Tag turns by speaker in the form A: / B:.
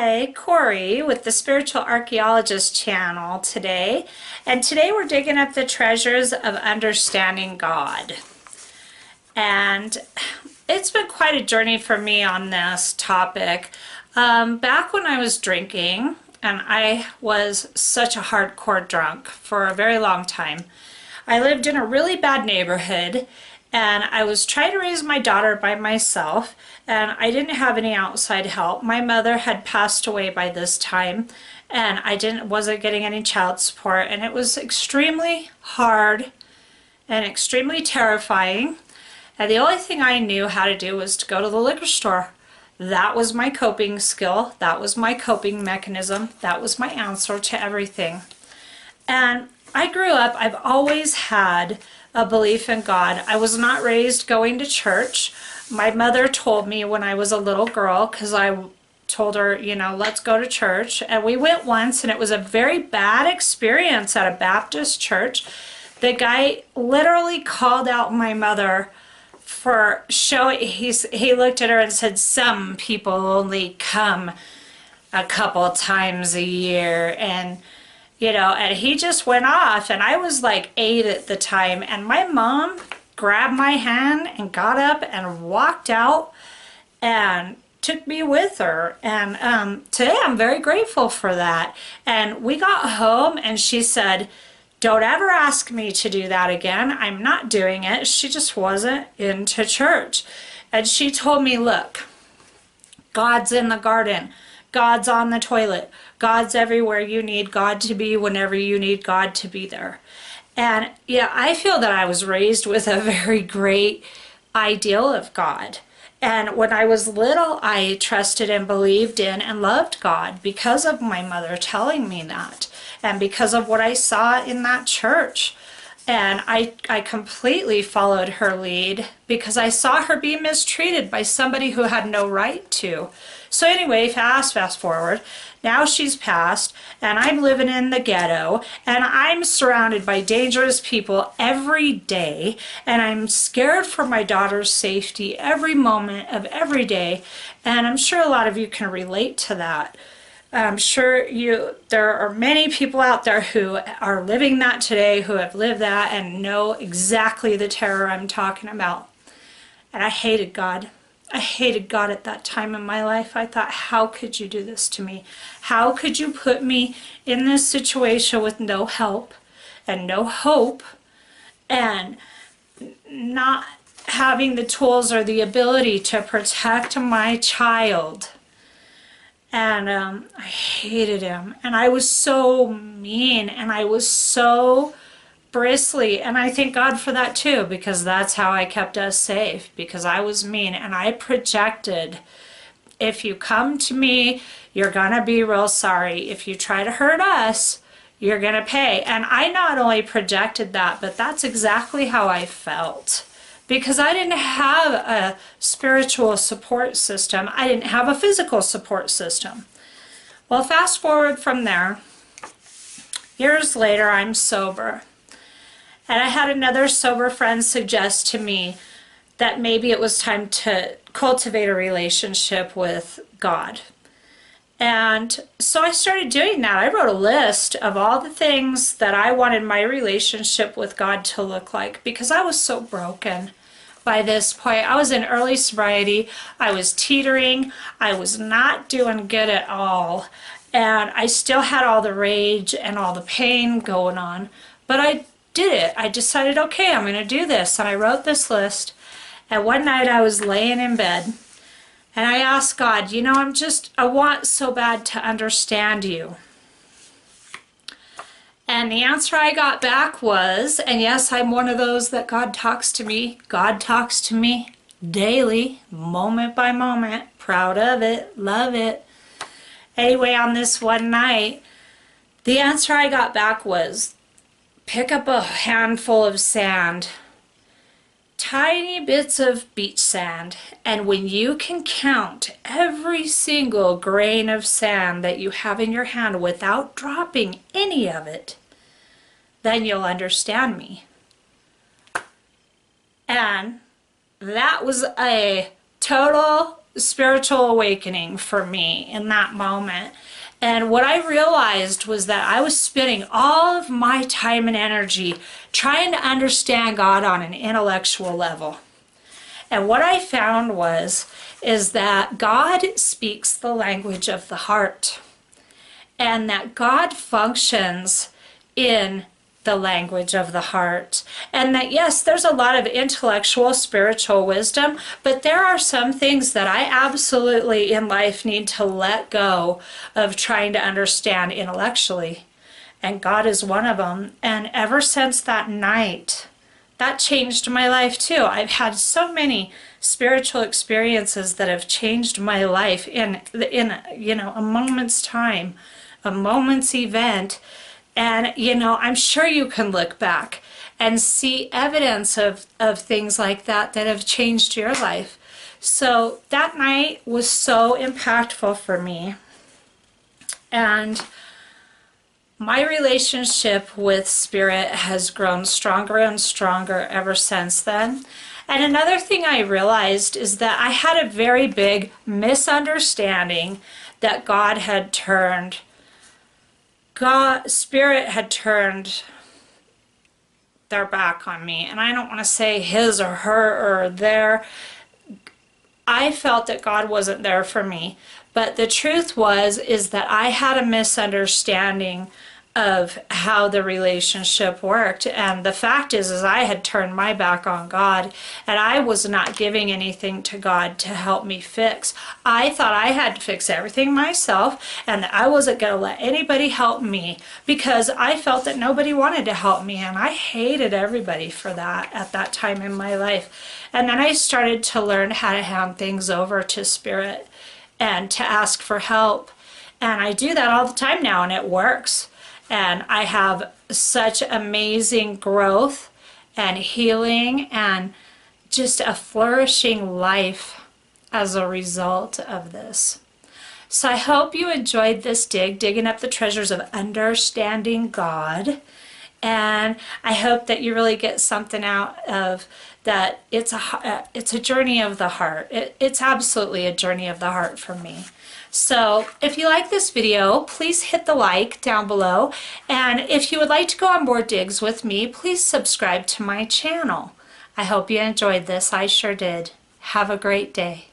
A: Hi, Corey with the Spiritual Archaeologist channel today. And today we're digging up the treasures of understanding God. And it's been quite a journey for me on this topic. Back when I was drinking, and I was such a hardcore drunk for a very long time, I lived in a really bad neighborhood and I was trying to raise my daughter by myself, and I didn't have any outside help. My mother had passed away by this time, and I wasn't getting any child support, and it was extremely hard and extremely terrifying. And the only thing I knew how to do was to go to the liquor store. That was my coping skill. That was my coping mechanism. That was my answer to everything. And I grew up, I've always had a belief in God. I was not raised going to church. My mother told me when I was a little girl, because I told her, you know, let's go to church. And we went once, and it was a very bad experience at a Baptist church. The guy literally called out my mother for showing, he looked at her and said, some people only come a couple times a year. And you know, and he just went off, and I was like 8 at the time, and my mom grabbed my hand and got up and walked out and took me with her. And today I'm very grateful for that. And we got home, and she said, don't ever ask me to do that again. I'm not doing it. She just wasn't into church. And she told me, look, God's in the garden. God's on the toilet. God's everywhere you need God to be whenever you need God to be there. And yeah, I feel that I was raised with a very great ideal of God. And when I was little, I trusted and believed in and loved God because of my mother telling me that, and because of what I saw in that church. And I completely followed her lead because I saw her be mistreated by somebody who had no right to. So anyway, fast forward. Now she's passed, and I'm living in the ghetto, and I'm surrounded by dangerous people every day, and I'm scared for my daughter's safety every moment of every day. And I'm sure a lot of you can relate to that. I'm sure there are many people out there who are living that today, who have lived that and know exactly the terror I'm talking about. And I hated God. I hated God at that time in my life. I thought, how could you do this to me? How could you put me in this situation with no help and no hope and not having the tools or the ability to protect my child? And I hated him, and I was so mean, and I was so bristly, and I thank God for that too, because that's how I kept us safe, because I was mean and I projected, if you come to me, you're gonna be real sorry. If you try to hurt us, you're gonna pay. And I not only projected that, but that's exactly how I felt. Because I didn't have a spiritual support system. I didn't have a physical support system. Well, fast forward from there, years later, I'm sober. And I had another sober friend suggest to me that maybe it was time to cultivate a relationship with God. And so I started doing that. I wrote a list of all the things that I wanted my relationship with God to look like, because I was so broken by this point. I was in early sobriety. I was teetering. I was not doing good at all. And I still had all the rage and all the pain going on. But I did it. I decided, okay, I'm going to do this. And I wrote this list. And one night I was laying in bed, and I asked God, you know, I want so bad to understand you. And the answer I got back was, and yes, I'm one of those that God talks to me. God talks to me daily, moment by moment. Proud of it, love it. Anyway, on this one night, the answer I got back was, pick up a handful of sand, tiny bits of beach sand, and when you can count every single grain of sand that you have in your hand without dropping any of it, then you'll understand me. And that was a total spiritual awakening for me in that moment. And what I realized was that I was spending all of my time and energy trying to understand God on an intellectual level. And what I found is that God speaks the language of the heart, and that God functions in the language of the heart. And that, yes, there's a lot of intellectual, spiritual wisdom, but there are some things that I absolutely in life need to let go of trying to understand intellectually. And God is one of them. And ever since that night, that changed my life too. I've had so many spiritual experiences that have changed my life in a moment's time, a moment's event. And, I'm sure you can look back and see evidence of things like that have changed your life. So that night was so impactful for me. And my relationship with Spirit has grown stronger and stronger ever since then. And another thing I realized is that I had a very big misunderstanding that Spirit had turned their back on me. And I don't want to say his or her or their. I felt that God wasn't there for me. But the truth is that I had a misunderstanding of how the relationship worked. And the fact is I had turned my back on God, and I was not giving anything to God to help me fix. I thought I had to fix everything myself, and that I wasn't going to let anybody help me, because I felt that nobody wanted to help me, and I hated everybody for that at that time in my life. And then I started to learn how to hand things over to Spirit and to ask for help. And I do that all the time now, and it works. And I have such amazing growth and healing and just a flourishing life as a result of this. So I hope you enjoyed this digging up the treasures of understanding God. And I hope that you really get something out of that. It's a journey of the heart. It's absolutely a journey of the heart for me. So if you like this video, please hit the like down below. And if you would like to go on more digs with me, please subscribe to my channel. I hope you enjoyed this. I sure did. Have a great day.